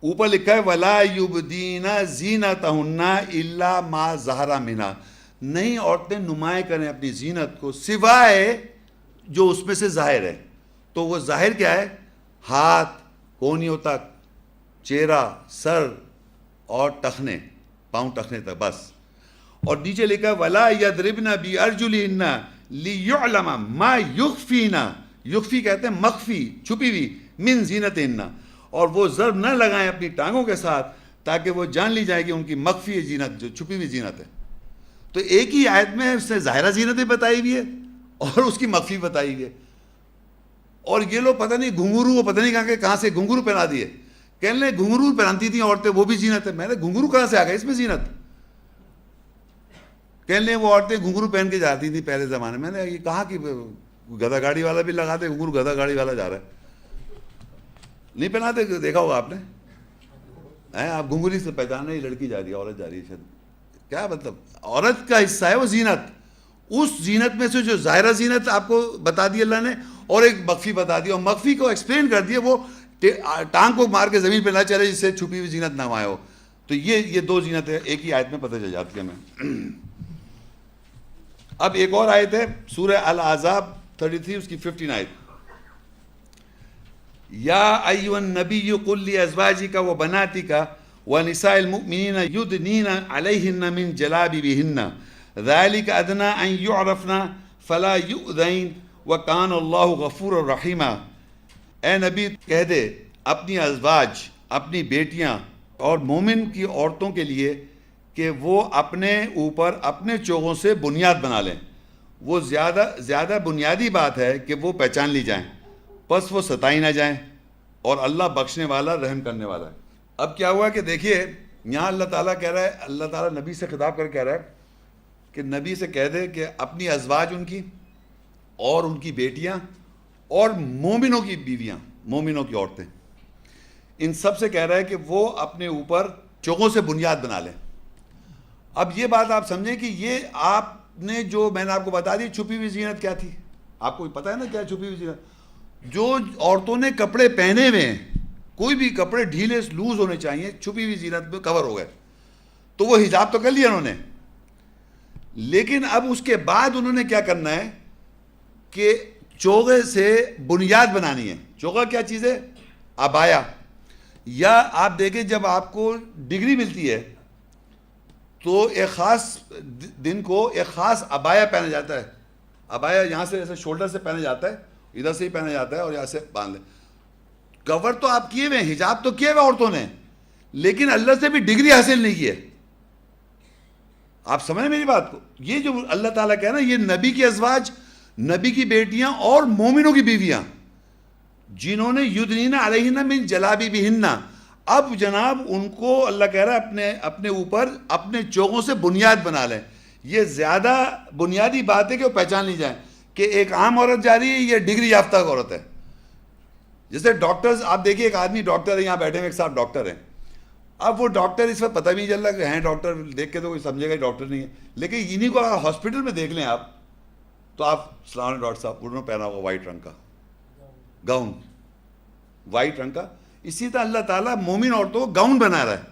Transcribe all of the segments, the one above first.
اوپر لکھا ہے ولا یبدینا زینتہن الا ما ظہر منہا، نہیں عورتیں نمایاں کریں اپنی زینت کو سوائے جو اس میں سے ظاہر ہے. تو وہ ظاہر کیا ہے؟ ہاتھ، کونیوں تک، چہرہ، سر اور ٹخنے، پاؤں ٹخنے تک بس. اور نیچے لکھا ہے ولا یضربن بارجلہن لیعلم ما یخفین، یخفی کہتے ہیں مخفی، چھپی ہوئی، من زینتہن، اور وہ ضرب نہ لگائیں اپنی ٹانگوں کے ساتھ تاکہ وہ جان لی جائے کہ ان کی مخفی زینت، جو چھپی ہوئی زینت ہے. تو ایک ہی آیت میں اس نے ظاہرہ زینتیں بتائی ہوئی ہے اور اس کی مخفی بتائی ہوئی ہے. اور یہ لوگ پتہ نہیں گھنگرو، وہ پتہ نہیں کہاں سے گھنگرو پہنا دیے. کہنے لیں گھنگرو پہنتی تھیں عورتیں، وہ بھی زینت ہے. میں نے گھنگرو کہاں سے آ گیا اس میں زینت؟ کہنے لیں وہ عورتیں گھنگرو پہن کے جاتی تھیں پہلے زمانے میں. نے یہ کہا کہ گدھا گاڑی والا بھی لگاتے گھنگرو، گدھا گاڑی والا جا رہا ہے نہیں پہناتے، دیکھا ہوگا آپ نے. آپ گھنگری سے پہچان رہے لڑکی جا رہی ہے، عورت جا رہی ہے شاید. کیا مطلب؟ عورت کا حصہ ہے وہ زینت. اس زینت میں سے جو ظاہرہ زینت آپ کو بتا دی اللہ نے، اور ایک مخفی بتا دی، اور مخفی کو ایکسپلین کر دیا وہ ٹانگ کو مار کے زمین پہ نہ چلے جس سے چھپی ہوئی زینت نہ آئے ہو. تو یہ دو زینتیں ایک ہی آیت میں پتہ چل جاتی ہے ہمیں. اب ایک اور آیت ہے سورہ الاحزاب 33 اس کی 15 آیت. یا ایھا النبی قل لازواجک وبناتک ونساء المؤمنین یدنین علیہن من جلابیبہن ذلک ادنی ان یعرفن فلا یؤذین وکان اللہ غفورا رحیما. اے نبی کہہ دے اپنی ازواج، اپنی بیٹیاں اور مومن کی عورتوں کے لیے کہ وہ اپنے اوپر اپنے چوغوں سے بنیاد بنا لیں. وہ زیادہ بنیادی بات ہے کہ وہ پہچان لی جائیں، پس وہ ستائی نہ جائیں، اور اللہ بخشنے والا رحم کرنے والا ہے. اب کیا ہوا کہ دیکھیے یہاں اللہ تعالیٰ کہہ رہا ہے، اللہ تعالیٰ نبی سے خطاب کر کہہ رہا ہے کہ نبی سے کہہ دے کہ اپنی ازواج ان کی اور ان کی بیٹیاں اور مومنوں کی بیویاں، مومنوں کی عورتیں، ان سب سے کہہ رہا ہے کہ وہ اپنے اوپر چوغوں سے بنیاد بنا لیں. اب یہ بات آپ سمجھیں کہ یہ آپ نے جو میں نے آپ کو بتا دی چھپی ہوئی زینت کیا تھی. آپ کو پتہ ہے نا کیا چھپی ہوئی زینت؟ جو عورتوں نے کپڑے پہنے ہوئے ہیں، کوئی بھی کپڑے ڈھیلے لوز ہونے چاہیے، چھپی ہوئی زینت میں کور ہو گئے. تو وہ حجاب تو کر لیا انہوں نے، لیکن اب اس کے بعد انہوں نے کیا کرنا ہے کہ چوغے سے بنیاد بنانی ہے. چوغا کیا چیز ہے؟ عبایا. یا آپ دیکھیں جب آپ کو ڈگری ملتی ہے تو ایک خاص دن کو ایک خاص عبایا پہنا جاتا ہے. عبایا یہاں سے ایسے شولڈر سے پہنا جاتا ہے، ادھر سے ہی پہنا جاتا ہے اور یہاں سے باندھ لیں. کور تو آپ کیے ہوئے ہیں، حجاب تو کیے ہوئے عورتوں نے، لیکن اللہ سے بھی ڈگری حاصل نہیں کی ہے. آپ سمجھیں میری بات کو؟ یہ جو اللہ تعالیٰ کہہ رہا ہے یہ نبی کی ازواج، نبی کی بیٹیاں اور مومنوں کی بیویاں جنہوں نے یدنین علیہن من جلابیبہن، اب جناب ان کو اللہ کہہ رہا ہے اپنے اوپر اپنے چوغوں سے بنیاد بنا لیں. یہ زیادہ بنیادی بات ہے کہ وہ پہچان لی جائیں کہ ایک عام عورت جا رہی ہے، یہ ڈگری یافتہ عورت ہے. جیسے ڈاکٹرز، آپ دیکھیے ایک آدمی ڈاکٹر ہے، یہاں بیٹھے ہوئے ایک صاحب ڈاکٹر ہیں. اب وہ ڈاکٹر اس وقت پتہ بھی نہیں چل رہا کہ ہیں ڈاکٹر، دیکھ کے تو کوئی سمجھے گا ڈاکٹر نہیں ہے. لیکن انہیں کو اگر ہاسپٹل میں دیکھ لیں آپ تو آپ السلام علیکم ڈاکٹر صاحب، انہوں نے پہنا ہوگا وائٹ رنگ کا گاؤن، وائٹ رنگ کا. اسی طرح اللہ تعالیٰ مومن عورتوں کو گاؤن بنا رہا ہے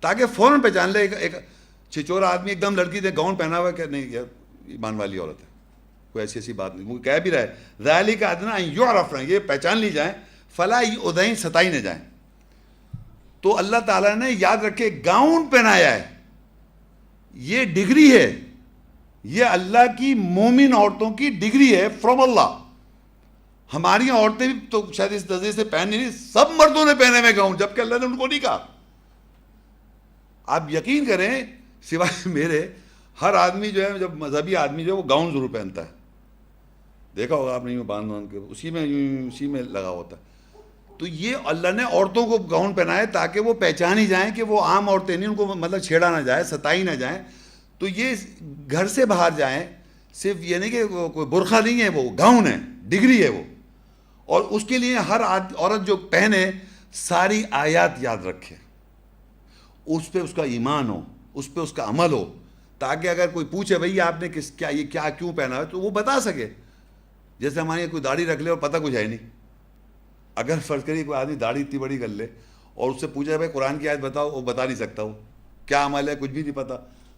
تاکہ فوراً پہچان لے. ایک چھچورا آدمی ایک دم لڑکی دے گاؤن پہنا ہوا ہے کہ نہیں یہ ایمان والی عورت ہے، کوئی ایسی بات نہیں. وہ کہہ بھی رہا ہے ذالک ادنی ان یعرفن، یہ پہچان لی جائیں، فلا یؤذین، ستائی نہ جائیں. تو اللہ تعالیٰ نے یاد رکھے گاؤن پہنایا ہے، یہ ڈگری ہے، یہ اللہ کی مومن عورتوں کی ڈگری ہے فرام اللہ. ہماری عورتیں بھی تو شاید اس درجے سے پہن نہیں، سب مردوں نے پہنے ہوئے گاؤن، جبکہ اللہ نے ان کو نہیں کہا. آپ یقین کریں سوائے میرے ہر آدمی جو ہے، جب مذہبی آدمی جو ہے وہ گاؤن ضرور پہنتا ہے. دیکھا ہوگا آپ نے باندھ کے اسی میں لگا ہوتا ہے. تو یہ اللہ نے عورتوں کو گاؤن پہنائے تاکہ وہ پہچانی جائیں کہ وہ عام عورتیں نہیں، ان کو مطلب چھیڑا نہ جائے، ستائی نہ جائیں. تو یہ گھر سے باہر جائیں، صرف یہ نہیں کہ کوئی برقع نہیں ہے، وہ گاؤن ہے، ڈگری ہے وہ. اور اس کے لیے ہر عورت جو پہنے ساری آیات یاد رکھے، اس پہ اس کا ایمان ہو، اس پہ اس کا عمل ہو، تاکہ اگر کوئی پوچھے بھئی آپ نے کیا کیوں پہنا ہے تو وہ بتا سکے. جیسے ہمارے کوئی داڑھی رکھ لے اور پتہ کچھ ہے نہیں. اگر فرض کریے کوئی آدمی داڑھی اتنی بڑی کر لے اور اس سے پوچھا بھائی قرآن کی آیت بتاؤ، وہ بتا نہیں سکتا، وہ کیا عمل ہے کچھ بھی نہیں پتہ.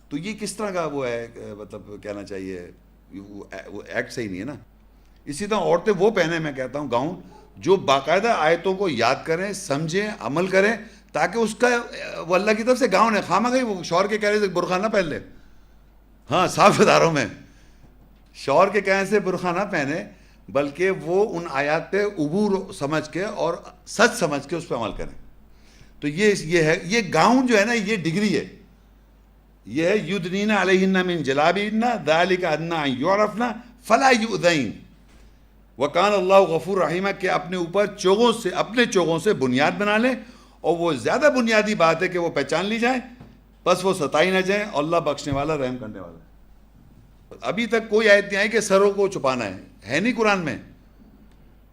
تو یہ کس طرح کا وہ ہے، مطلب کہنا چاہیے وہ ایکٹ صحیح نہیں ہے نا. اسی طرح عورتیں وہ پہنیں، میں کہتا ہوں گاؤن جو باقاعدہ آیتوں کو یاد کریں، سمجھیں، عمل کریں، تاکہ اس کا وہ اللہ کی طرف سے گاؤن ہے. خواہ مخواہ وہ شوہر کے کہنے سے برقع نہ پہن لے. ہاں صاف اداروں میں شوہر کے کہنے سے برقع نہ پہنے، بلکہ وہ ان آیات پہ عبور سمجھ کے اور سچ سمجھ کے اس پہ عمل کریں. تو یہ ہے، یہ گاؤن جو ہے نا یہ ڈگری ہے. یہ ہے یدنین علیہن من جلابیبہن ذالک ادنی ان یعرفن فلا یؤذین وکان اللہ غفور رحیم، کہ اپنے اوپر چوغوں سے، اپنے چوغوں سے بنیاد بنا لیں، اور وہ زیادہ بنیادی بات ہے کہ وہ پہچان لی جائیں، بس وہ ستائی نہ جائیں. اور اللہ بخشنے والا، رحم کرنے والا. ابھی تک کوئی آیت نہیں آئی کہ سروں کو چھپانا ہے نہیں قرآن میں.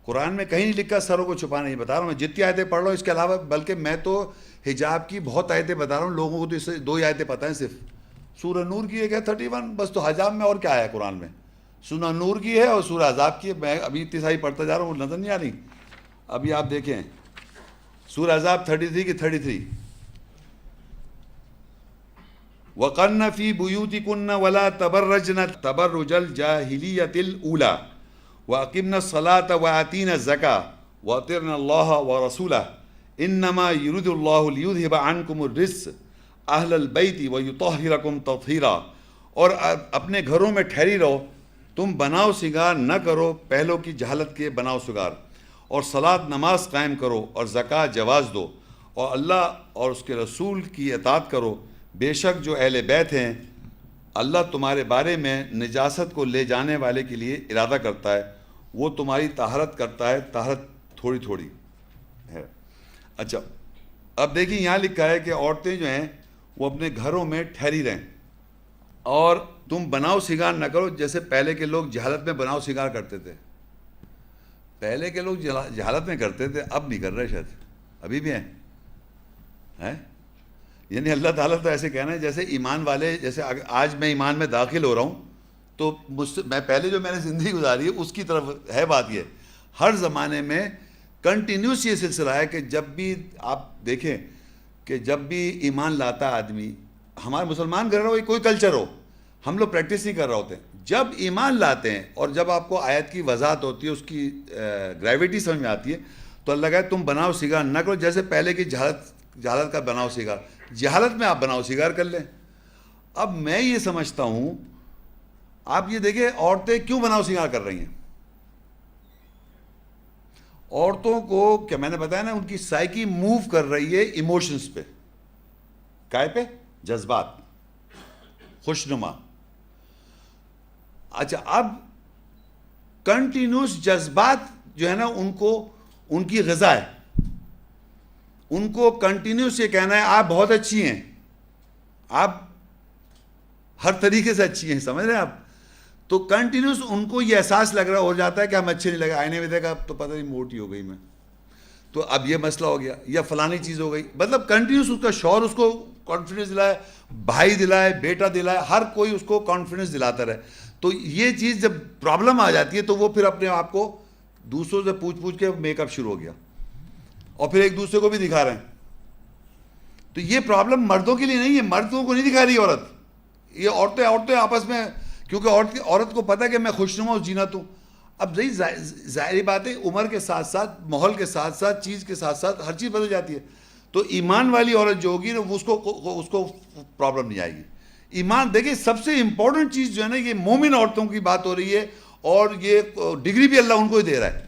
قرآن میں کہیں نہیں لکھا سروں کو چھپانا. یہ بتا رہا ہوں میں، جتنی آیتیں پڑھ رہا ہوں اس کے علاوہ، بلکہ میں تو حجاب کی بہت آیتیں بتا رہا ہوں. لوگوں کو تو اس سے 2 آیتیں پتہ ہیں صرف. سورہ نور کی ایک ہے 31، بس. تو حجاب میں اور کیا آیا قرآن میں؟ سورہ نور کی ہے اور سورہ احزاب کی ہے. میں ابھی اتنی ساری پڑھتا جا رہا ہوں، وہ نظر نہیں آ رہی. ابھی آپ دیکھیں سورہ احزاب 33 کی 33، وَقَرْنَ فِي بُيُوتِكُنَّ وَلَا تَبَرَّجْنَ تَبَرُّجَ الْجَاهِلِيَّةِ الْأُولَى وَأَقِمْنَ الصَّلَاةَ وَآتِينَ الزَّكَاةَ وَأَطِعْنَ اللَّهَ وَرَسُولَهُ إِنَّمَا يُرِيدُ اللَّهُ لِيُذْهِبَ عَنْكُمُ الرِّجْسَ أَهْلَ الْبَيْتِ وَيُطَهِّرَكُمْ تَطْهِيرًا. اور اپنے گھروں میں ٹھہری رہو، تم بناؤ سنگار نہ کرو پہلوں کی جہالت کے بناؤ سنگار، اور صلاۃ نماز قائم کرو اور زکوٰۃ جواز دو، اور اللہ اور اس کے رسول کی اطاعت کرو. بے شک جو اہل بیت ہیں اللہ تمہارے بارے میں نجاست کو لے جانے والے کے لیے ارادہ کرتا ہے، وہ تمہاری طہارت کرتا ہے، طہارت تھوڑی تھوڑی ہے. اچھا اب دیکھیں یہاں لکھا ہے کہ عورتیں جو ہیں وہ اپنے گھروں میں ٹھہری رہیں، اور تم بناؤ سنگار نہ کرو جیسے پہلے کے لوگ جہالت میں بناؤ سنگار کرتے تھے. پہلے کے لوگ جہالت میں کرتے تھے، اب نہیں کر رہے، شاید ابھی بھی ہیں. یعنی اللہ تعالیٰ تو ایسے کہنا ہے جیسے ایمان والے، جیسے آج میں ایمان میں داخل ہو رہا ہوں تو میں پہلے جو میں نے زندگی گزاری ہے اس کی طرف ہے بات. یہ ہر زمانے میں کنٹینیوس یہ سلسلہ ہے کہ جب بھی آپ دیکھیں کہ جب بھی ایمان لاتا آدمی، ہمارے مسلمان گھر ہو کوئی کلچر ہو، ہم لوگ پریکٹس نہیں کر رہے ہوتے. جب ایمان لاتے ہیں اور جب آپ کو آیت کی وضاحت ہوتی ہے، اس کی گریویٹی سمجھ میں آتی ہے، تو اللہ کہے تم بناؤ سنگار نہ کرو جیسے پہلے کی جہالت کا بناؤ سنگار. جہالت میں آپ بناؤ سنگار کر لیں. اب میں یہ سمجھتا ہوں، آپ یہ دیکھیں عورتیں کیوں بناؤ سنگار کر رہی ہیں. عورتوں کو کیا میں نے بتایا نا، ان کی سائیکی موو کر رہی ہے ایموشنز پہ. کائے پہ؟ جذبات، خوشنما. اچھا اب کنٹینیوس جذبات جو ہے نا ان کی غذا ہے. ان کو کنٹینیوس یہ کہنا ہے آپ بہت اچھی ہیں، آپ ہر طریقے سے اچھی ہیں، سمجھ رہے ہیں آپ. تو کنٹینیوس ان کو یہ احساس لگ رہا ہو جاتا ہے کہ ہم اچھے نہیں لگے. آئینے میں دیکھا اب تو پتہ نہیں موٹی ہو گئی میں، تو اب یہ مسئلہ ہو گیا، یا فلانی چیز ہو گئی. مطلب کنٹینیوس اس کا شوہر اس کو کانفیڈنس دلائے، بھائی دلائے، بیٹا دلائے، ہر کوئی اس کو کانفیڈنس دلاتا رہے. تو یہ چیز جب پرابلم آ جاتی ہے تو وہ پھر اپنے آپ کو دوسروں سے پوچھ کے میک اپ شروع ہو گیا، اور پھر ایک دوسرے کو بھی دکھا رہے ہیں. تو یہ پرابلم مردوں کے لیے نہیں ہے، مردوں کو نہیں دکھا رہی عورت، یہ عورتیں آپس میں، کیونکہ عورت کو پتہ ہے کہ میں خوشنما ہوں، جینت ہوں. اب ظاہری بات ہے عمر کے ساتھ ساتھ، ماحول کے ساتھ ساتھ، چیز کے ساتھ ساتھ ہر چیز بدل جاتی ہے. تو ایمان والی عورت جو ہوگی نا اس کو پرابلم نہیں آئے گی. ایمان دیکھیں سب سے امپورٹنٹ چیز جو ہے نا، یہ مومن عورتوں کی بات ہو رہی ہے، اور یہ ڈگری بھی اللہ ان کو ہی دے رہا ہے.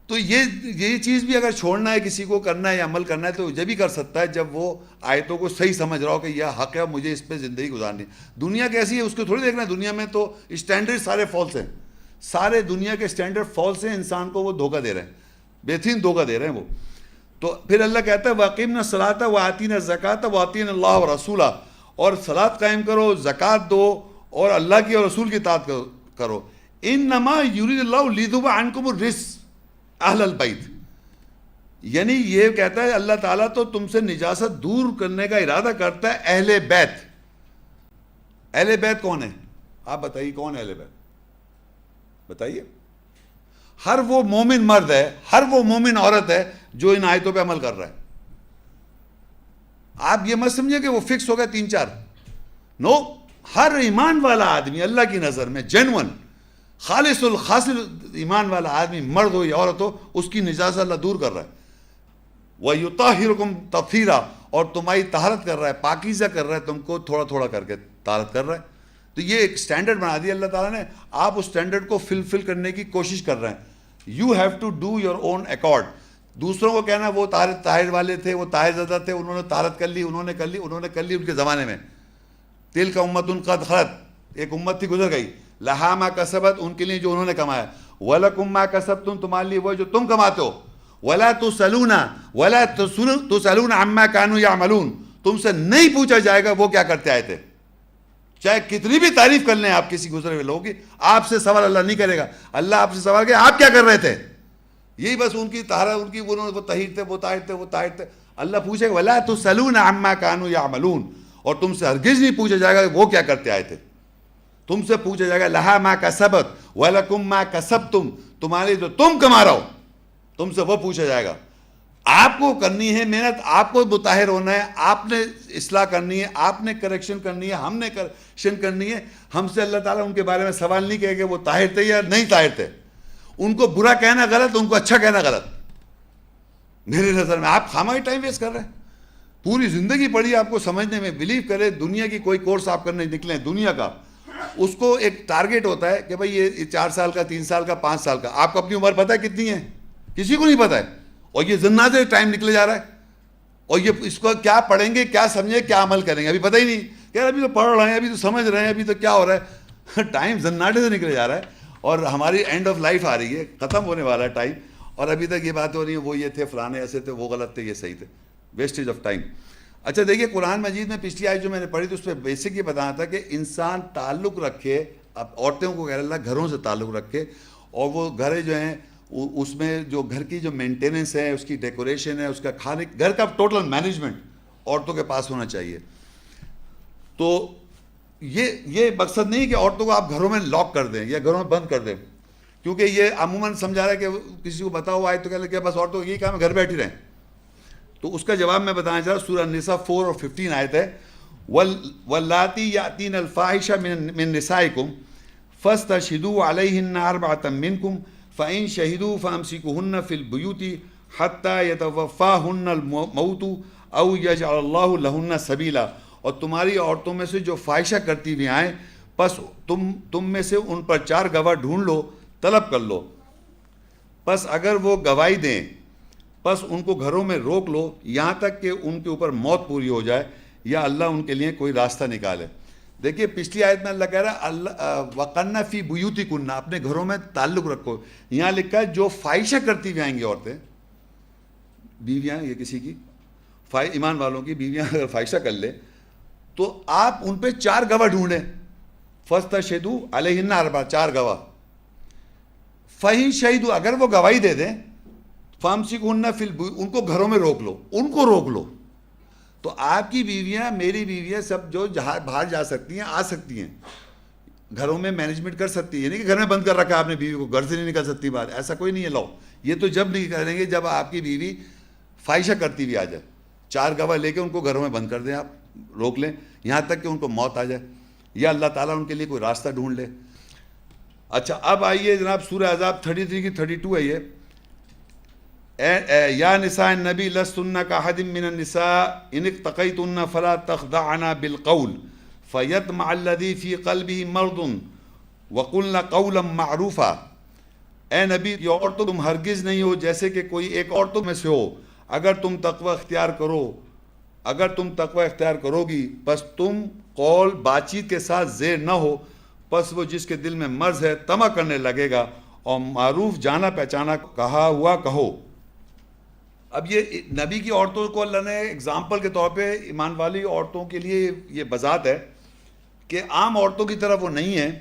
تو یہ چیز بھی اگر چھوڑنا ہے کسی کو، کرنا ہے یا عمل کرنا ہے، تو جب بھی کر سکتا ہے جب وہ آیتوں کو صحیح سمجھ رہا ہو کہ یہ حق ہے، مجھے اس پہ زندگی گزارنی. دنیا کیسی ہے اس کو تھوڑی دیکھنا ہے. دنیا میں تو اسٹینڈرڈ سارے فالس ہیں، سارے دنیا کے اسٹینڈرڈ فالس ہیں. انسان کو وہ دھوکہ دے رہے ہیں، بہترین دھوکہ دے رہے ہیں وہ. تو پھر اللہ کہتا ہے وَأَقِمْنَ الصَّلَاةَ وَآتِينَ الزَّكَاةَ وَأَطِيعْنَ اللَّهَ وَرَسُولَهُ، اور صلاۃ قائم کرو، زکوٰۃ دو، اور اللہ کی اور رسول کی اطاعت کرو. إِنَّمَا يُرِيدُ اللَّهُ لِيُذْهِبَ عَنْكُمُ الرِّجْسَ أَهْلَ الْبَيْتِ. یعنی یہ کہتا ہے اللہ تعالیٰ تو تم سے نجاست دور کرنے کا ارادہ کرتا ہے اہل بیت. اہل بیت کون ہے؟ آپ بتائیے کون ہے اہل بیت؟ بتائیے. ہر وہ مومن مرد ہے، ہر وہ مومن عورت ہے جو ان آیتوں پہ عمل کر رہا ہے. آپ یہ مت سمجھے کہ وہ فکس ہو گیا 3-4. نو, ہر ایمان والا آدمی اللہ کی نظر میں جینون خالص الخاصل ایمان والا آدمی, مرد ہو یا عورت ہو, اس کی نجاست اللہ دور کر رہا ہے. وَيُطَهِّرُكُمْ تَطْهِيرًا, اور تمہاری طہارت کر رہا ہے, پاکیزہ کر رہا ہے, تم کو تھوڑا تھوڑا کر کے طہارت کر رہا ہے. تو یہ ایک سٹینڈرڈ بنا دیا اللہ تعالیٰ نے, آپ اس سٹینڈرڈ کو فل کرنے کی کوشش کر رہے ہیں. You have to do your own accord. دوسروں کو کہنا وہ طاہر والے تھے, وہ طاہر زدہ تھے, انہوں نے طہارت کر لی, انہوں نے کر لی ان کے زمانے میں. تِلْکَ أُمَّةٌ قَدْ خَلَتْ, ایک امت تھی گزر گئی, لَهَا مَا كَسَبَتْ, ان کے لیے جو انہوں نے کمایا, وَلَكُمْ مَا كَسَبْتُمْ, تمہارے لیے وہ جو تم کماتے ہو, وَلَا تُسْأَلُونَ عَمَّا كَانُوا يَعْمَلُونَ, تم سے نہیں پوچھا جائے گا وہ کیا کرتے آئے تھے. چاہے کتنی بھی تعریف کر لیں آپ کسی گزرے ہوئے لوگوں کی, آپ سے سوال اللہ نہیں کرے گا. اللہ آپ سے سوال کرے آپ کیا کر رہے تھے, یہی بس ان کی طہارت, ان کی وہ طاہر تھے, وہ طاہر تھے. اللہ پوچھے گا وَلَا تُسْأَلُونَ عَمَّا كَانُوا يَعْمَلُونَ, اور تم سے ہرگز نہیں پوچھا جائے گا وہ کیا کرتے آئے تھے. تم سے پوچھا جائے گا لَهَا مَا كَسَبَتْ وَلَكُمْ مَا كَسَبْتُمْ, تمہارے جو تم کما رہا ہو تم سے وہ پوچھا جائے گا. آپ کو کرنی ہے محنت, آپ کو مطہر ہونا ہے, آپ نے اصلاح کرنی ہے, آپ نے کریکشن کرنی ہے, ہم نے کریکشن کرنی ہے. ہم سے اللہ تعالیٰ ان کے بارے میں سوال نہیں کرے کہ وہ طاہر تھے یا نہیں طاہر تھے. ان کو برا کہنا غلط, ان کو اچھا کہنا غلط. میرے نظر میں آپ خامہ ٹائم ویسٹ کر رہے ہیں. پوری زندگی پڑی آپ کو سمجھنے میں. بلیو کرے دنیا کی کوئی کورس آپ کرنے نکلیں دنیا کا, اس کو ایک ٹارگیٹ ہوتا ہے کہ بھئی یہ 4 سال کا, 3 سال کا, 5 سال کا. آپ کو اپنی عمر پتہ ہے کتنی ہے, کسی کو نہیں پتہ ہے. اور یہ زندہ سے ٹائم نکلے جا رہا ہے, اور یہ اس کو کیا پڑھیں گے, کیا سمجھیں, کیا عمل کریں گے, ابھی پتہ ہی نہیں. یار ابھی تو پڑھ رہے ہیں, ابھی تو سمجھ رہے ہیں, ابھی تو کیا ہو رہا ہے. ٹائم زناٹے سے نکلے جا رہا ہے, اور ہماری اینڈ آف لائف آ رہی ہے, ختم ہونے والا ہے ٹائم, اور ابھی تک یہ بات ہو رہی ہے وہ یہ تھے, فلانے ایسے تھے, وہ غلط تھے, یہ صحیح تھے. Wastage of time. اچھا دیکھیے قرآن مجید میں پچھلی آیت جو میں نے پڑھی تھی اس پہ بیسک یہ بتانا تھا کہ انسان تعلق رکھے, اب عورتوں کو کہہ اللہ گھروں سے تعلق رکھے, اور وہ گھر جو ہیں اس میں جو گھر کی جو مینٹیننس ہے, اس کی ڈیکوریشن ہے, اس کا کھانے, گھر کا ٹوٹل مینجمنٹ عورتوں کے پاس ہونا چاہیے. تو یہ مقصد نہیں کہ عورتوں کو آپ گھروں میں لاک کر دیں یا گھروں میں بند کر دیں, کیونکہ یہ عموماً سمجھا رہا ہے کہ کسی کو بتاؤ آئے تو کہہ لیں کہ بس عورتوں کو یہی کام ہے گھر بیٹھی رہیں. تو اس کا جواب میں بتانا چاہ رہا ہوں, سورہ النساء 4 اور 15 آیت ہے, وَاللَّاتِي يَأْتِينَ الْفَاحِشَةَ مِن نِسَائِكُمْ فَاسْتَشْهِدُوا عَلَيْهِنَّ 4 مِنْكُمْ فَإِنْ شَهِدُوا فَأَمْسِكُوهُنَّ فِي الْبُيُوتِ حَتَّى يَتَوَفَّاهُنَّ الْمَوْتُ أَوْ يَجْعَلَ اللَّهُ لَهُنَّ سَبِيلًا, اور تمہاری عورتوں میں سے جو فاحشہ کرتی ہوئی آئیں پس تم میں سے ان پر 4 گواہ ڈھونڈ لو, طلب کر لو. پس اگر وہ گواہی دیں پس ان کو گھروں میں روک لو یہاں تک کہ ان کے اوپر موت پوری ہو جائے یا اللہ ان کے لیے کوئی راستہ نکالے. دیکھیے پچھلی آیت میں اللہ کہہ رہا ہے وَقَرْنَ فِي بُيُوتِكُنَّ, اپنے گھروں میں تعلق رکھو. یہاں لکھا ہے جو فاحشہ کرتی ہوئی آئیں گی عورتیں, بیویاں یہ کسی کی, ایمان والوں کی بیویاں اگر فاحشہ کر لیں تو آپ ان پہ 4 گواہ ڈھونڈیں. فَاسْتَشْهِدُوا عَلَيْهِنَّ 4, 4 گواہ. فَإِنْ شَهِدُوا, اگر وہ گواہی دے دیں, فَأَمْسِكُوهُنَّ فِي الْبُيُوتِ, ان کو گھروں میں روک لو, ان کو روک لو. تو آپ کی بیویاں, میری بیویاں سب جو باہر جا سکتی ہیں, آ سکتی ہیں, گھروں میں مینجمنٹ کر سکتی ہے. نہیں کہ گھر میں بند کر رکھا آپ نے بیوی کو, گھر سے نہیں نکل سکتی باہر, ایسا کوئی نہیں ہے لاؤ. یہ تو جب نہیں کریں گے جب آپ کی بیوی فاحشہ کرتی ہوئی آ جائے. 4 گواہ لے کے ان کو گھروں میں بند کر دیں, آپ روک لیں یہاں تک کہ ان کو موت آ جائے یا اللہ تعالیٰ ان کے لیے کوئی راستہ ڈھونڈ لے. اچھا اب آئیے جناب سورہ احزاب 33 کی 32 ہے یہ, یا نساء النبی لستن کاحد من النساء ان اتقیتن فلا تخضعن بالقول فیطمع الذی فی قلبہ مرض وقلن قولا معروفا. اے نبی یہ عورتوں تم ہرگز نہیں ہو جیسے کہ کوئی ایک عورتوں میں سے ہو, اگر تم تقوی اختیار کرو, اگر تم تقوی اختیار کرو گی پس تم قول بات چیت کے ساتھ زیر نہ ہو, پس وہ جس کے دل میں مرض ہے طمع کرنے لگے گا, اور معروف جانا پہچانا کہا ہوا کہو. اب یہ نبی کی عورتوں کو اللہ نے اگزامپل کے طور پہ ایمان والی عورتوں کے لیے یہ بذات ہے کہ عام عورتوں کی طرف وہ نہیں ہیں.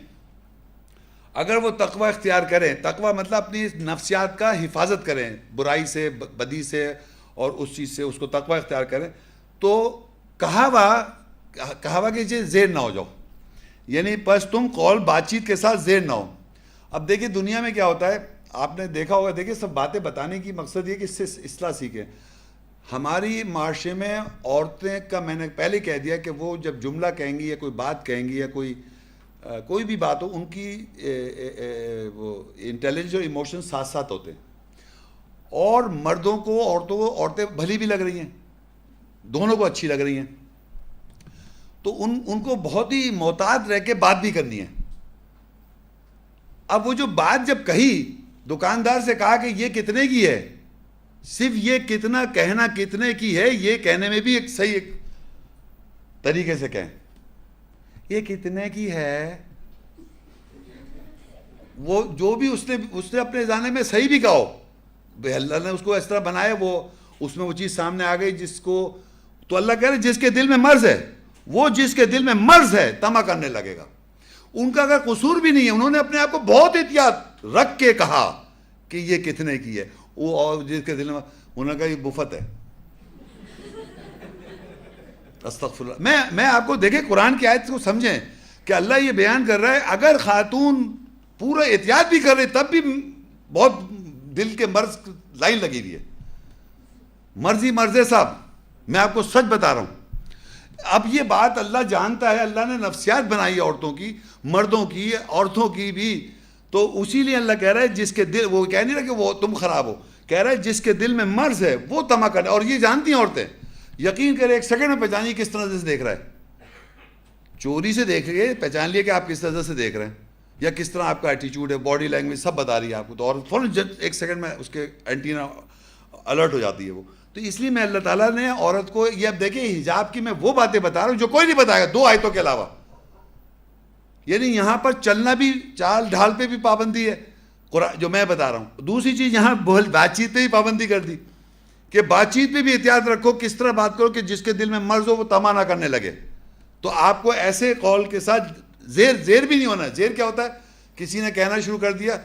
اگر وہ تقوی اختیار کریں, تقوی مطلب اپنی نفسیات کا حفاظت کریں, برائی سے, بدی سے اور اس چیز سے, اس کو تقوی اختیار کریں, تو کہا ہوا کہ زیر نہ ہو جاؤ, یعنی پس تم قول بات چیت کے ساتھ زیر نہ ہو. اب دیکھیے دنیا میں کیا ہوتا ہے, آپ نے دیکھا ہوگا, دیکھیے سب باتیں بتانے کی مقصد یہ کہ اس سے اصلاح سیکھیں. ہماری معاشرے میں عورتیں کا میں نے پہلے کہہ دیا کہ وہ جب جملہ کہیں گی یا کوئی بات کہیں گی یا کوئی بھی بات ہو، ان کی وہ انٹیلیجنس اور ایموشن ساتھ ساتھ ہوتے ہیں. اور مردوں کو عورتیں بھلی بھی لگ رہی ہیں، دونوں کو اچھی لگ رہی ہیں، تو ان کو بہت ہی محتاط رہ کے بات بھی کرنی ہے. اب وہ جو بات جب کہی، دکاندار سے کہا کہ یہ کتنے کی ہے، صرف یہ کتنا کہنا کتنے کی ہے، یہ کہنے میں بھی ایک صحیح ایک طریقے سے کہیں. یہ کتنے کی ہے، وہ جو بھی اس نے اپنے جانے میں صحیح بھی کہا ہو، اللہ نے اس کو اس طرح بنایا، وہ اس میں وہ چیز سامنے آ گئی جس کو تو اللہ کہہ رہے جس کے دل میں مرض ہے، وہ جس کے دل میں مرض ہے طمع کرنے لگے گا. ان کا اگر قصور بھی نہیں ہے، انہوں نے اپنے آپ کو بہت احتیاط رکھ کے کہا کہ یہ کتنے کی ہے، وہ اور جس کے دل میں انہوں نے کہا یہ مفت ہے. استغفر اللہ. میں آپ کو دیکھیں قرآن کی آیت کو سمجھیں کہ اللہ یہ بیان کر رہا ہے، اگر خاتون پورا احتیاط بھی کر رہے تب بھی بہت دل کے مرض لائن لگی ہوئی ہے. مرض ہے صاحب، میں آپ کو سچ بتا رہا ہوں. اب یہ بات اللہ جانتا ہے، اللہ نے نفسیات بنائی ہے عورتوں کی، مردوں کی، عورتوں کی بھی. تو اسی لیے اللہ کہہ رہا ہے جس کے دل، وہ کہہ نہیں رہا کہ وہ تم خراب ہو، کہہ رہا ہے جس کے دل میں مرض ہے وہ طمع کرے. اور یہ جانتی ہیں عورتیں، یقین کرے ایک سیکنڈ میں پہچانی کس طرح سے دیکھ رہا ہے. چوری سے دیکھ لیے، پہچان لیے کہ آپ کس طرح سے دیکھ رہے ہیں، یا کس طرح آپ کا ایٹیچیوڈ ہے، باڈی لینگویج سب بتا رہی ہے آپ کو. تو اور فوراً ایک سیکنڈ میں اس کے اینٹینا الرٹ ہو جاتی ہے وہ. تو اس لیے میں اللہ تعالیٰ نے عورت کو یہ، اب دیکھیں حجاب کی میں وہ باتیں بتا رہا ہوں جو کوئی نہیں بتائے گا 2 آیتوں کے علاوہ. یعنی یہاں پر چلنا بھی، چال ڈھال پہ بھی پابندی ہے جو میں بتا رہا ہوں. دوسری چیز یہاں بات چیت پہ بھی پابندی کر دی کہ بات چیت پہ بھی احتیاط رکھو، کس طرح بات کرو کہ جس کے دل میں مرض ہو وہ طمع نہ کرنے لگے. تو آپ کو ایسے قول کے ساتھ زیر بھی نہیں ہونا. زیر کیا ہوتا ہے؟ کسی نے کہنا شروع کر دیا،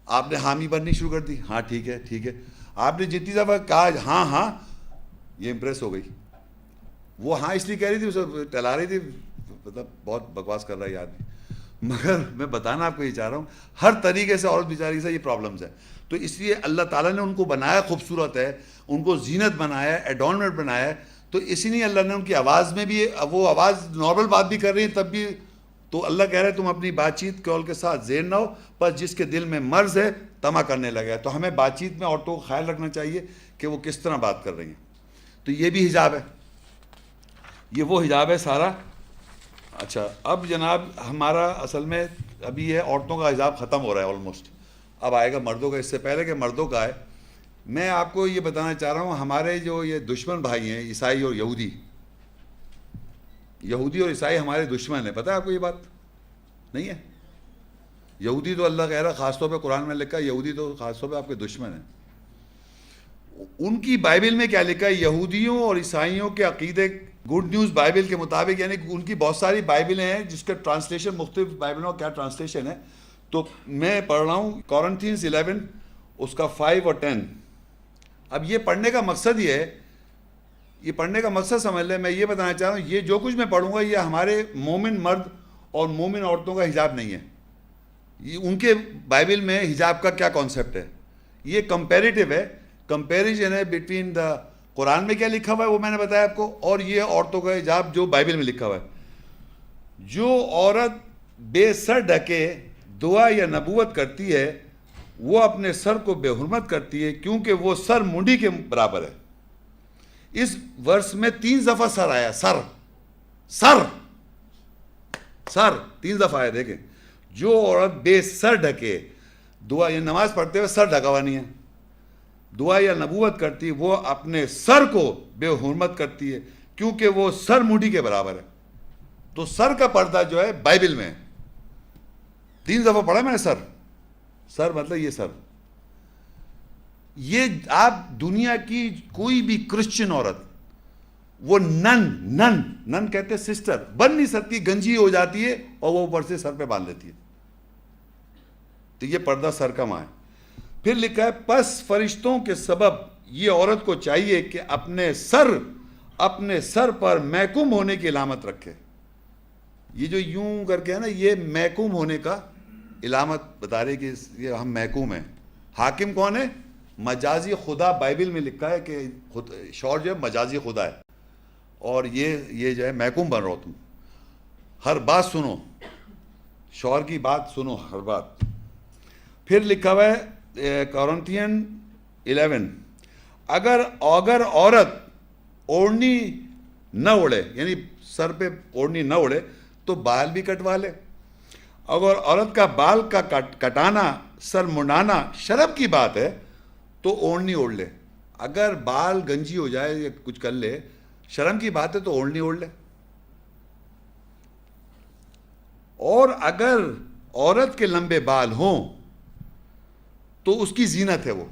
آپ نے حامی بننی شروع کر دی، ہاں ٹھیک ہے ٹھیک ہے. آپ نے جتنی دفعہ کہا ہاں ہاں، یہ امپریس ہو گئی. وہ ہاں اس لیے کہہ رہی تھی، اسے ٹلا رہی تھی، مطلب بہت بکواس کر رہا ہے یہ آدمی. مگر میں بتانا آپ کو یہ چاہ رہا ہوں، ہر طریقے سے عورت بیچاری سے یہ پرابلمز ہے. تو اس لیے اللہ تعالیٰ نے ان کو بنایا خوبصورت ہے، ان کو زینت بنایا ہے، ایڈورنمنٹ بنایا ہے. تو اسی لیے اللہ نے ان کی آواز میں بھی، وہ آواز نارمل بات بھی کر رہی ہے تب بھی، تو اللہ کہہ رہا ہے تم اپنی بات چیت قول کے ساتھ زیر نہ ہو، پر جس کے دل میں مرض ہے طمع کرنے لگا ہے. تو ہمیں بات چیت میں عورتوں کو خیال رکھنا چاہیے کہ وہ کس طرح بات کر رہی ہیں. تو یہ بھی حجاب ہے، یہ وہ حجاب ہے سارا. اچھا اب جناب ہمارا اصل میں ابھی یہ عورتوں کا حجاب ختم ہو رہا ہے آلموسٹ، اب آئے گا مردوں کا. اس سے پہلے کہ مردوں کا آئے، میں آپ کو یہ بتانا چاہ رہا ہوں، ہمارے جو یہ دشمن بھائی ہیں عیسائی اور یہودی اور عیسائی ہمارے دشمن ہیں. پتہ ہے آپ کو یہ بات نہیں ہے؟ یہودی تو اللہ کہہ رہا خاص طور پہ قرآن میں لکھا ہے، یہودی تو خاص طور پہ آپ کے دشمن ہیں. ان کی بائبل میں کیا لکھا ہے؟ یہودیوں اور عیسائیوں کے عقیدے، گڈ نیوز بائبل کے مطابق، یعنی ان کی بہت ساری بائبلیں ہیں جس کا ٹرانسلیشن مختلف بائبلوں کا کیا ٹرانسلیشن ہے. تو میں پڑھ رہا ہوں کورنتھینز 11 اس کا 5 اور 10. اب یہ پڑھنے کا مقصد یہ ہے، یہ پڑھنے کا مقصد سمجھ لیں. میں یہ بتانا چاہ رہا ہوں، یہ جو کچھ میں پڑھوں گا یہ ہمارے مومن مرد اور مومن عورتوں کا حجاب نہیں ہے. یہ ان کے بائبل میں حجاب کا کیا کانسیپٹ ہے، یہ کمپیریٹیو ہے، کمپیریزن ہے بٹوین دا قرآن میں کیا لکھا ہوا ہے وہ میں نے بتایا آپ کو، اور یہ عورتوں کا حجاب جو بائبل میں لکھا ہوا ہے. جو عورت بے سر ڈھکے دعا یا نبوت کرتی ہے وہ اپنے سر کو بے حرمت کرتی ہے، کیونکہ وہ سر منڈی کے برابر ہے. اس ورس میں 3 دفعہ سر آیا، سر 3 دفعہ آیا. دیکھیں، جو عورت بے سر ڈھکے دعا یا نماز پڑھتے ہوئے سر ڈھکا ہوا نہیں ہے، دعا یا نبوت کرتی ہے وہ اپنے سر کو بے حرمت کرتی ہے، کیونکہ وہ سر منڈی کے برابر ہے. تو سر کا پردہ جو ہے بائبل میں 3 دفعہ پڑھا میں نے. سر مطلب یہ سر. یہ آپ دنیا کی کوئی بھی کرسچن عورت، وہ نن کہتے ہیں سسٹر، بن نہیں سکتی، گنجی ہو جاتی ہے اور وہ اوپر سے سر پہ باندھ لیتی ہے. تو یہ پردہ سر کا ماں ہے. پھر لکھا ہے پس فرشتوں کے سبب یہ عورت کو چاہیے کہ اپنے سر پر محکوم ہونے کی علامت رکھے. یہ جو یوں کر کے ہے نا، یہ محکوم ہونے کا علامت بتا رہے کہ یہ ہم محکوم ہیں. حاکم کون ہے؟ مجازی خدا بائبل میں لکھا ہے کہ شوہر جو ہے مجازی خدا ہے، اور یہ جو ہے محکوم بن رہا ہو، تم ہر بات سنو، شوہر کی بات سنو ہر بات۔ پھر لکھا ہوا ہے کورنتھین 11، اگر عورت اوڑھنی نہ اڑے، یعنی سر پہ اوڑھنی نہ اڑے تو بال بھی کٹوا لے۔ اگر عورت کا بال کا کٹانا، سر منڈانا شرم کی بات ہے تو اوڑھنی اوڑھ لے۔ اگر بال گنجی ہو جائے یا کچھ کر لے، شرم کی بات ہے تو اوڑھنی اوڑھ لے۔ اور اگر عورت کے لمبے بال ہوں تو اس کی زینت ہے وہ،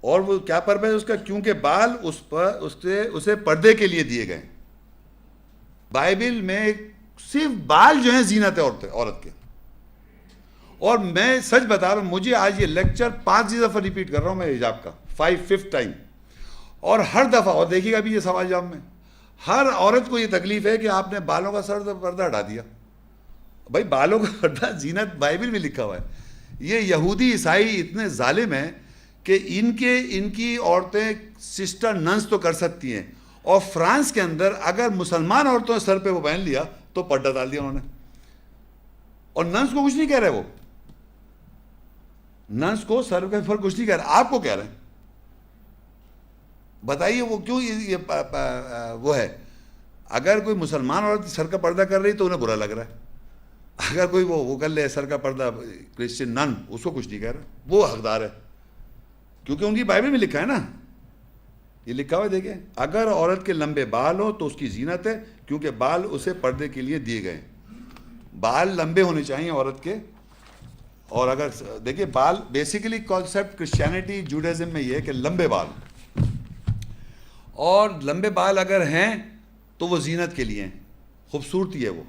اور وہ کیا پرپس ہے اس کا؟ کیونکہ بال اسے پردے کے لیے دیے گئے۔ بائبل میں صرف بال جو ہیں زینت ہے عورت کے۔ اور میں سچ بتا رہا ہوں، مجھے آج یہ لیکچر 5 دفعہ ریپیٹ کر رہا ہوں میں حجاب کا، 5th ٹائم، اور ہر دفعہ، اور دیکھیے گا بھی یہ سوال جواب میں، ہر عورت کو یہ تکلیف ہے کہ آپ نے بالوں کا سر پردہ ہٹا دیا۔ بھائی بالوں کا پردہ زینت بائبل میں لکھا ہوا ہے۔ یہ یہودی عیسائی اتنے ظالم ہیں کہ ان کی عورتیں سسٹر ننس تو کر سکتی ہیں، اور فرانس کے اندر اگر مسلمان عورتوں نے سر پہ وہ پہن لیا تو پردہ ڈال دیا انہوں نے، اور ننس کو کچھ نہیں کہہ رہے، وہ ننس کو سر کے اوپر کچھ نہیں کہہ رہے، آپ کو کہہ رہے ہیں۔ بتائیے وہ کیوں یہ وہ ہے؟ اگر کوئی مسلمان عورت سر کا پردہ کر رہی تو انہیں برا لگ رہا ہے، اگر کوئی وہ کر لے سر کا پردہ کرسچن نن، اس کو کچھ نہیں کہہ رہا، وہ حقدار ہے، کیونکہ ان کی بائبل میں لکھا ہے نا، یہ لکھا ہوا ہے دیکھیں، اگر عورت کے لمبے بال ہو تو اس کی زینت ہے، کیونکہ بال اسے پردے کے لیے دیے گئے۔ بال لمبے ہونے چاہیے عورت کے، اور اگر دیکھیے بال بیسیکلی کانسیپٹ کرسچینٹی جوڈائزم میں یہ ہے کہ لمبے بال، اور لمبے بال اگر ہیں تو وہ زینت کے لیے ہیں، خوبصورتی ہے وہ،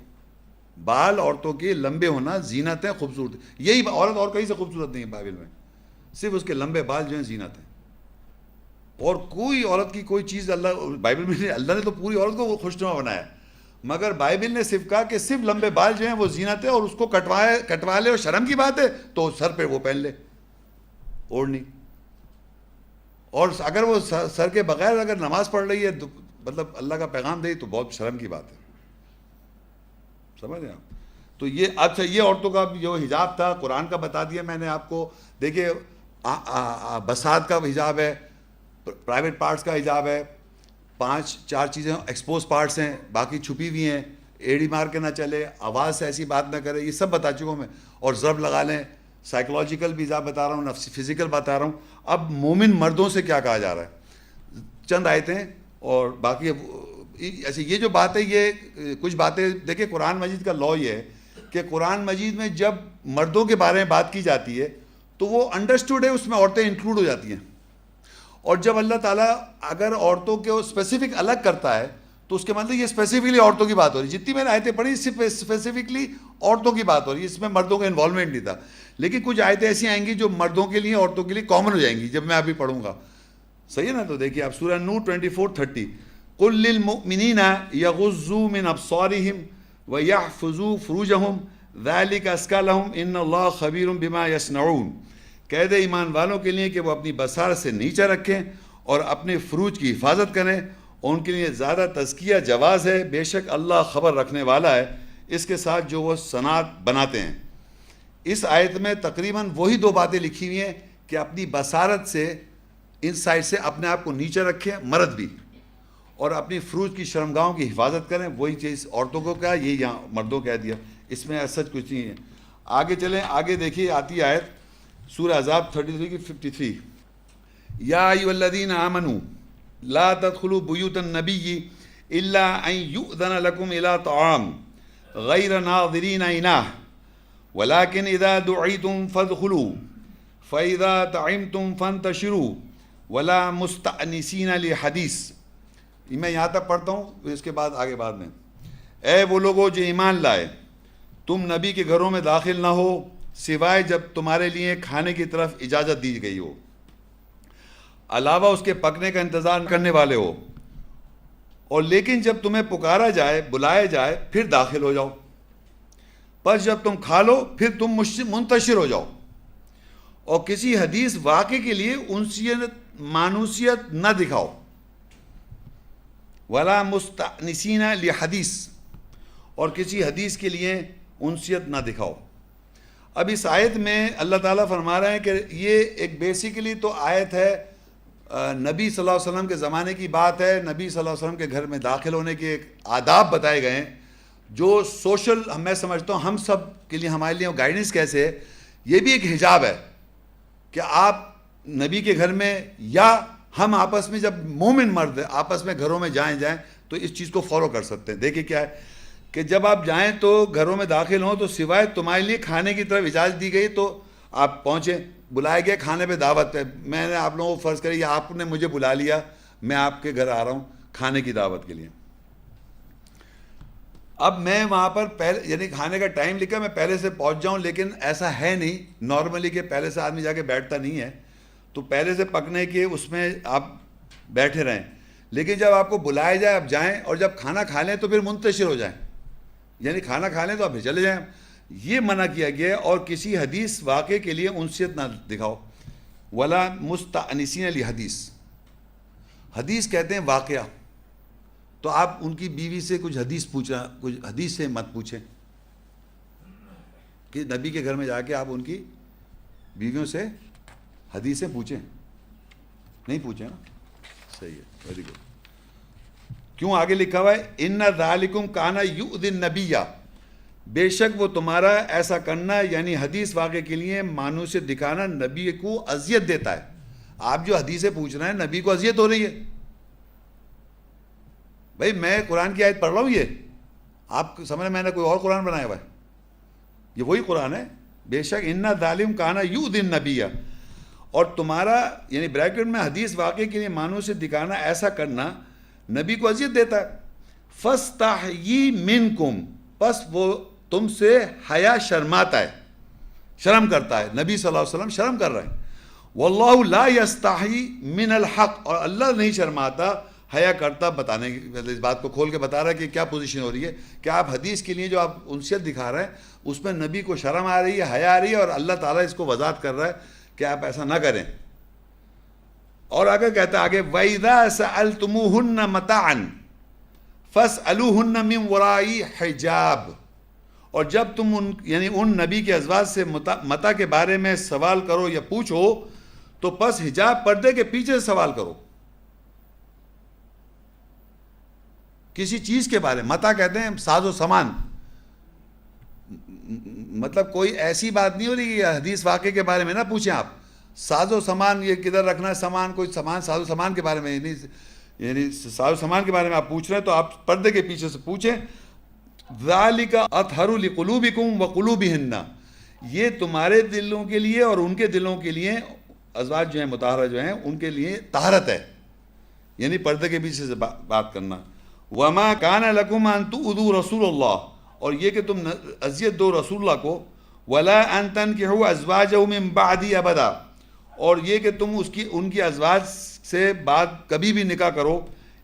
بال عورتوں کے لمبے ہونا زینت ہے، خوبصورتی، یہی عورت اور کہیں سے خوبصورت نہیں ہے بائبل میں، صرف اس کے لمبے بال جو ہیں زینت ہیں۔ اور کوئی عورت کی کوئی چیز بائبل میں نہیں، اللہ نے تو پوری عورت کو وہ خوشنما بنایا، مگر بائبل نے صرف کہا کہ صرف لمبے بال جو ہیں وہ زینت ہے، اور اس کو کٹوا لے، اور شرم کی بات ہے تو سر پہ وہ پہن لے اوڑھنی، اور اگر وہ سر کے بغیر اگر نماز پڑھ رہی ہے مطلب اللہ کا پیغام دے تو بہت شرم کی بات ہے، سمجھ رہے آپ؟ تو یہ اچھا، یہ عورتوں کا جو حجاب تھا قرآن کا بتا دیا میں نے آپ کو۔ دیکھیے بساط کا حجاب ہے، پرائیویٹ پارٹس کا حجاب ہے، 4 چیزیں ایکسپوز پارٹس ہیں، باقی چھپی ہوئی ہیں، ایڑی مار کے نہ چلے، آواز سے ایسی بات نہ کرے، یہ سب بتا چکا ہوں میں، اور ضرب لگا لیں، سائیکولوجیکل بھی حجاب بتا رہا ہوں، نفسی فزیکل بتا رہا ہوں۔ اب مومن مردوں سے کیا کہا جا رہا ہے، چند آیتیں، اور باقی ایسے یہ جو بات ہے، یہ کچھ باتیں دیکھیں، قرآن مجید کا لا یہ ہے کہ قرآن مجید میں جب مردوں کے بارے میں بات کی جاتی ہے تو وہ انڈرسٹوڈ ہے، اس میں عورتیں انکلوڈ ہو جاتی ہیں، اور جب اللہ تعالیٰ اگر عورتوں کو اسپیسیفک الگ کرتا ہے تو اس کے مطلب یہ اسپیسیفکلی عورتوں کی بات ہو رہی ہے۔ جتنی میں نے آیتیں پڑھی صرف اسپیسیفکلی عورتوں کی بات ہو رہی ہے، اس میں مردوں کا انوالومنٹ نہیں تھا، لیکن کچھ آیتیں ایسی آئیں گی جو مردوں کے لیے عورتوں کے لیے کامن ہو جائیں گی جب میں ابھی پڑھوں گا، صحیح ہے نا؟ تو دیکھیے آپ سورہ نور 24:30، قُل لِّلْمُؤْمِنِينَ يَغُضُّوا مِنْ أَبْصَارِهِمْ وَيَحْفَظُوا فُرُوجَهُمْ ذَلِكَ أَزْكَىٰ لَهُمْ إِنَّ اللَّهَ خَبِيرٌ بِمَا يَصْنَعُونَ۔ کہہ دے ایمان والوں کے لیے کہ وہ اپنی بصارت سے نیچے رکھیں اور اپنے فروج کی حفاظت کریں، اور ان کے لیے زیادہ تزکیہ جواز ہے، بے شک اللہ خبر رکھنے والا ہے اس کے ساتھ جو وہ صنعت بناتے ہیں۔ اس آیت میں تقریباً وہی 2 باتیں لکھی ہوئی ہیں کہ اپنی بصارت سے، ان سائڈ سے اپنے آپ کو نیچے رکھیں، مرد بھی، اور اپنی فروج کی شرمگاہوں کی حفاظت کریں، وہی چیز عورتوں کو کہا، یہ یہاں مردوں کہہ دیا، اس میں سچ کچھ نہیں ہے۔ آگے چلیں، آگے دیکھیے آتی آیت سورہ احزاب 33 کی 53، یا ایھا الذین آمنوا لا تدخلوا بیوت النبی الا ان یؤذن لکم الی طعام غیر ناظرین اناہ ولکن اذا دعیتم فادخلوا فاذا طعمتم فانتشروا ولا مستأنسین لحدیث۔ میں یہاں تک پڑھتا ہوں، اس کے بعد آگے بعد میں، اے وہ لوگوں جو ایمان لائے، تم نبی کے گھروں میں داخل نہ ہو سوائے جب تمہارے لیے کھانے کی طرف اجازت دی گئی ہو، علاوہ اس کے پکنے کا انتظار کرنے والے ہو، اور لیکن جب تمہیں پکارا جائے، بلایا جائے، پھر داخل ہو جاؤ، پس جب تم کھا لو پھر تم منتشر ہو جاؤ، اور کسی حدیث واقعے کے لیے انسیت مانوسیت نہ دکھاؤ. ولا مستأنسین لحدیث، اور کسی حدیث کے لیے انسیت نہ دکھاؤ. اب اس آیت میں اللہ تعالیٰ فرما رہے ہیں کہ یہ ایک بیسیکلی تو آیت ہے نبی صلی اللہ علیہ وسلم کے زمانے کی بات ہے. نبی صلی اللہ علیہ وسلم کے گھر میں داخل ہونے کے ایک آداب بتائے گئے ہیں جو سوشل، میں سمجھتا ہوں ہم سب کے لیے، ہمارے لیے گائیڈنس کیسے ہے. یہ بھی ایک حجاب ہے کہ آپ نبی کے گھر میں یا ہم آپس میں جب مومن مرد آپس میں گھروں میں جائیں تو اس چیز کو فالو کر سکتے ہیں. دیکھیں کیا ہے کہ جب آپ جائیں تو گھروں میں داخل ہوں تو سوائے تمہارے لیے کھانے کی طرف اجازت دی گئی تو آپ پہنچیں. بلائے گئے کھانے پہ دعوت پہ، میں نے آپ لوگوں کو فرض کری آپ نے مجھے بلا لیا، میں آپ کے گھر آ رہا ہوں کھانے کی دعوت کے لیے. اب میں وہاں پر پہلے یعنی کھانے کا ٹائم لکھا میں پہلے سے پہنچ جاؤں، لیکن ایسا ہے نہیں نارملی کہ پہلے سے آدمی جا کے بیٹھتا نہیں ہے. تو پہلے سے پکنے کے اس میں آپ بیٹھے رہیں، لیکن جب آپ کو بلایا جائے آپ جائیں، اور جب کھانا کھا لیں تو پھر منتشر ہو جائیں، یعنی کھانا کھا لیں تو آپ پھر چلے جائیں. یہ منع کیا گیا. اور کسی حدیث واقعے کے لیے انسیت نہ دکھاؤ. ولا مستأنسین لحدیث، حدیث کہتے ہیں واقعہ. تو آپ ان کی بیوی سے کچھ حدیث پوچھنا، کچھ حدیث سے مت پوچھیں کہ نبی کے گھر میں جا کے آپ ان کی بیویوں سے حدیثیں پوچھیں، نہیں پوچھیں نا. صحیح ہے، ویری گڈ. کیوں آگے لکھا ہوا ہے ان ذالکم کان یؤذی النبی، بے شک وہ تمہارا ایسا کرنا یعنی حدیث واقعے کے لیے مانوسیت دکھانا نبی کو اذیت دیتا ہے. آپ جو حدیثیں پوچھ رہے ہیں نبی کو اذیت ہو رہی ہے. بھائی میں قرآن کی آیت پڑھ رہا ہوں، یہ آپ سمجھ میں نے کوئی اور قرآن بنایا ہوا ہے؟ یہ وہی قرآن ہے. بے شک ان ظالم کانا یؤذی النبی، اور تمہارا یعنی بریکٹ میں حدیث واقعے کے لیے مانوسیت دکھانا، ایسا کرنا نبی کو اذیت دیتا ہے. فاستحیی منکم، پس وہ تم سے حیا شرماتا ہے، شرم کرتا ہے. نبی صلی اللہ علیہ وسلم شرم کر رہے ہیں. واللہ لا یستحی من الحق، اور اللہ نہیں شرماتا، حیا کرتا بتانے کی، اس بات کو کھول کے بتا رہا ہے کہ کیا پوزیشن ہو رہی ہے کہ آپ حدیث کے لیے جو آپ انسیت دکھا رہے ہیں اس میں نبی کو شرم آ رہی ہے، حیا آ رہی ہے، اور اللہ تعالیٰ اس کو وضاحت کر رہا ہے کہ آپ ایسا نہ کریں. اور آگے کہتا ہے آگے وَإِذَا سَأَلْتُمُوهُنَّ مَتَاعًا فَاسْأَلُوهُنَّ مِنْ وَرَاءِ حِجَابٍ، اور جب تم یعنی ان نبی کے ازواج سے متاع کے بارے میں سوال کرو یا پوچھو تو پس حجاب پردے کے پیچھے سے سوال کرو. کسی چیز کے بارے میں، متاع کہتے ہیں ساز و سامان، مطلب کوئی ایسی بات نہیں ہو رہی کہ حدیث واقعے کے بارے میں نہ پوچھیں آپ. ساز و سامان یہ کدھر رکھنا ہے، سامان کوئی سامان ساز و سامان کے بارے میں نہیں، یعنی ساز و سامان کے بارے میں آپ پوچھ رہے ہیں تو آپ پردے کے پیچھے سے پوچھیں. ذالک اطہر لقلوبکم وقلوبہن، یہ تمہارے دلوں کے لیے اور ان کے دلوں کے لیے، ازواج جو ہیں مطہرہ جو ہیں ان کے لیے طہارت ہے، یعنی پردے کے پیچھے سے بات کرنا. وما کان لکم ان تؤذوا رسول اللہ، اور یہ کہ تم اذیت دو رسول اللہ کو. ولا ان تنکحوا ازواجہ من بعدی ابدا، اور یہ کہ تم ان کی ازواج سے بعد کبھی بھی نکاح کرو.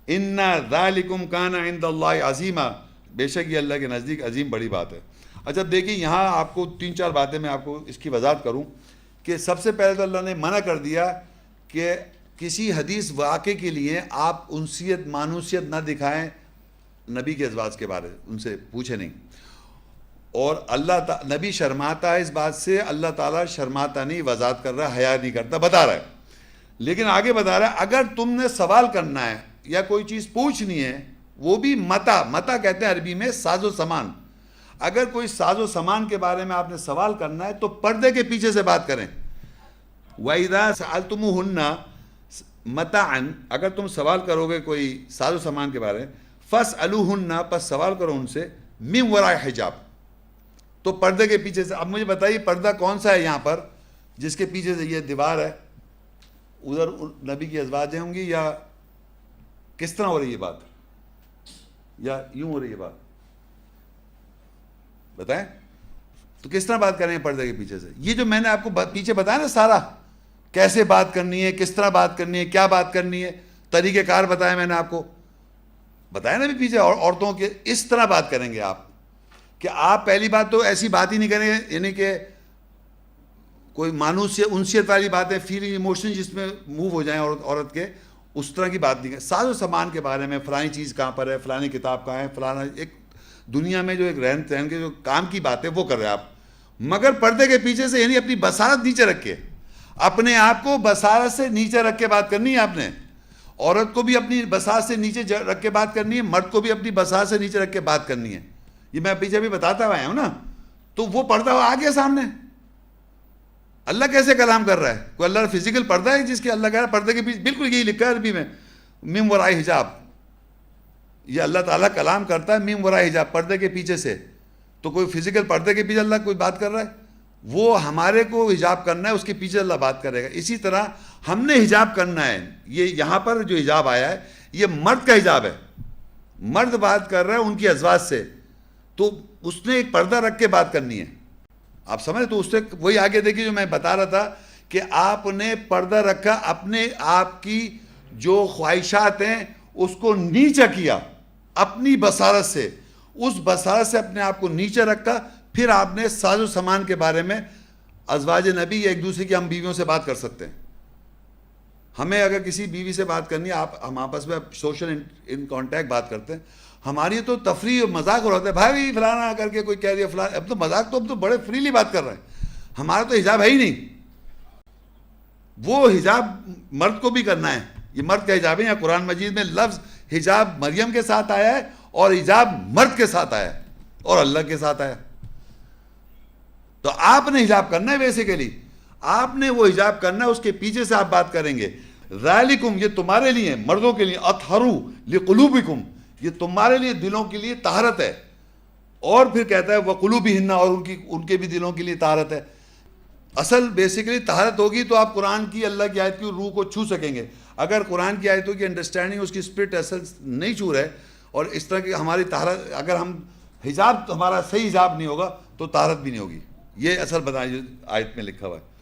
ان ذالکم کان عند اللہ عظیما، بے شک یہ اللہ کے نزدیک عظیم بڑی بات ہے. اچھا دیکھیں یہاں آپ کو 3-4 باتیں میں آپ کو اس کی وضاحت کروں کہ سب سے پہلے تو اللہ نے منع کر دیا کہ کسی حدیث واقعے کے لیے آپ انسیت مانوسیت نہ دکھائیں نبی کے ازواج کے بارے، ان سے پوچھیں نہیں. اور نبی شرماتا ہے اس بات سے، اللہ تعالیٰ شرماتا نہیں، وضاحت کر رہا ہے، حیا نہیں کرتا، بتا رہا ہے. لیکن آگے بتا رہا ہے اگر تم نے سوال کرنا ہے یا کوئی چیز پوچھنی ہے، وہ بھی متا کہتے ہیں عربی میں ساز و سامان. اگر کوئی ساز و سامان کے بارے میں آپ نے سوال کرنا ہے تو پردے کے پیچھے سے بات کریں. وَإِذَا سَأَلْتُمُوهُنَّ مَتَاعًا، اگر تم سوال کرو گے کوئی ساز و سامان کے بارے میں، فَاسْأَلُوهُنَّ، پس سوال کرو ان سے، مِنْ وَرَاءِ حِجَاب، تو پردے کے پیچھے سے. اب مجھے بتائیے پردہ کون سا ہے یہاں پر جس کے پیچھے سے یہ دیوار ہے، ادھر نبی کی ازواجیں ہوں گی یا کس طرح ہو رہی ہے بات، یا یوں ہو رہی ہے بات، بتائیں تو کس طرح بات کریں پردے کے پیچھے سے؟ یہ جو میں نے آپ کو پیچھے بتایا نا سارا، کیسے بات کرنی ہے، کس طرح بات کرنی ہے، کیا بات کرنی ہے، طریقہ کار بتایا میں نے آپ کو، بتایا نا بھی پیچھے. اور عورتوں کے اس طرح بات کریں گے آپ کہ آپ پہلی بات تو ایسی بات ہی نہیں کریں گے، یعنی کہ کوئی مانوس انسیت والی باتیں، فیلنگ ایموشن جس میں موو ہو جائیں عورت کے، اس طرح کی بات نہیں ہے. ساز و سامان کے بارے میں فلانی چیز کہاں پر ہے، فلانی کتاب کہاں ہے، فلانا ایک دنیا میں جو ایک رہن سہن کے جو کام کی بات ہے وہ کر رہے ہیں آپ، مگر پردے کے پیچھے سے، یعنی اپنی بصارت نیچے رکھ کے، اپنے آپ کو بصارت سے نیچے رکھ کے بات کرنی ہے آپ نے. عورت کو بھی اپنی بصارت سے نیچے رکھ کے بات کرنی ہے، مرد کو بھی اپنی بصارت سے نیچے رکھ کے بات کرنی ہے. یہ میں پیچھے بھی بتاتا ہوا ہوں نا. تو وہ پردہ آ گیا سامنے. اللہ کیسے کلام کر رہا ہے؟ کوئی اللہ فزیکل پردہ ہے جس کے اللہ کہہ رہا ہے پردے کے پیچھے؟ بالکل یہی لکھا ہے عربی میں، من وراء حجاب. یہ اللہ تعالیٰ کلام کرتا ہے من وراء حجاب، پردے کے پیچھے سے. تو کوئی فزیکل پردے کے پیچھے اللہ کوئی بات کر رہا ہے؟ وہ ہمارے کو حجاب کرنا ہے، اس کے پیچھے اللہ بات کرے گا. اسی طرح ہم نے حجاب کرنا ہے. یہ یہاں پر جو حجاب آیا ہے یہ مرد کا حجاب ہے. مرد بات کر رہا ہے ان کی ازواج سے، تو اس نے ایک پردہ رکھ کے بات کرنی ہے. آپ سمجھ؟ تو اس سے وہی آگے دیکھیے جو میں بتا رہا تھا کہ آپ نے پردہ رکھا، اپنے آپ کی جو خواہشات ہیں اس کو نیچا کیا اپنی بصارت سے، اس بصارت سے اپنے آپ کو نیچے رکھا. پھر آپ نے ساز و سامان کے بارے میں، ازواج نبی یا ایک دوسرے کی ہم بیویوں سے بات کر سکتے ہیں. ہمیں اگر کسی بیوی سے بات کرنی ہے، ہم آپس میں سوشل ان کانٹیکٹ بات کرتے ہیں. ہماری تو تفریح اور مذاق ہو رہا ہے، بھائی فلانا کر کے کوئی کہہ دیا فلانا. اب تو مذاق تو اب تو بڑے فریلی بات کر رہے ہیں. ہمارا تو حجاب ہے ہی نہیں. وہ حجاب مرد کو بھی کرنا ہے. یہ مرد کا حجاب ہے. یا قرآن مجید میں لفظ حجاب مریم کے ساتھ آیا ہے اور حجاب مرد کے ساتھ آیا ہے اور اللہ کے ساتھ آیا. تو آپ نے حجاب کرنا ہے. بیسیکلی آپ نے وہ حجاب کرنا ہے، اس کے پیچھے سے آپ بات کریں گے. ذالکم، یہ تمہارے لیے، مردوں کے لیے، اطہروا لقلوبکم، یہ تمہارے لیے دلوں کے لیے طہارت ہے. اور پھر کہتا ہے وقلوبہن، اور ان کے بھی دلوں کے لیے طہارت ہے. اصل بیسیکلی طہارت ہوگی تو آپ قرآن کی، اللہ کی آیت کی روح کو چھو سکیں گے. اگر قرآن کی آیتوں کی انڈرسٹینڈنگ، اس کی اسپرٹ اصل نہیں چھو رہے، اور اس طرح کی ہماری طہارت، اگر ہم حجاب ہمارا صحیح حجاب نہیں ہوگا تو طہارت بھی نہیں ہوگی. یہ اصل بتائیں جو آیت میں لکھا ہوا ہے.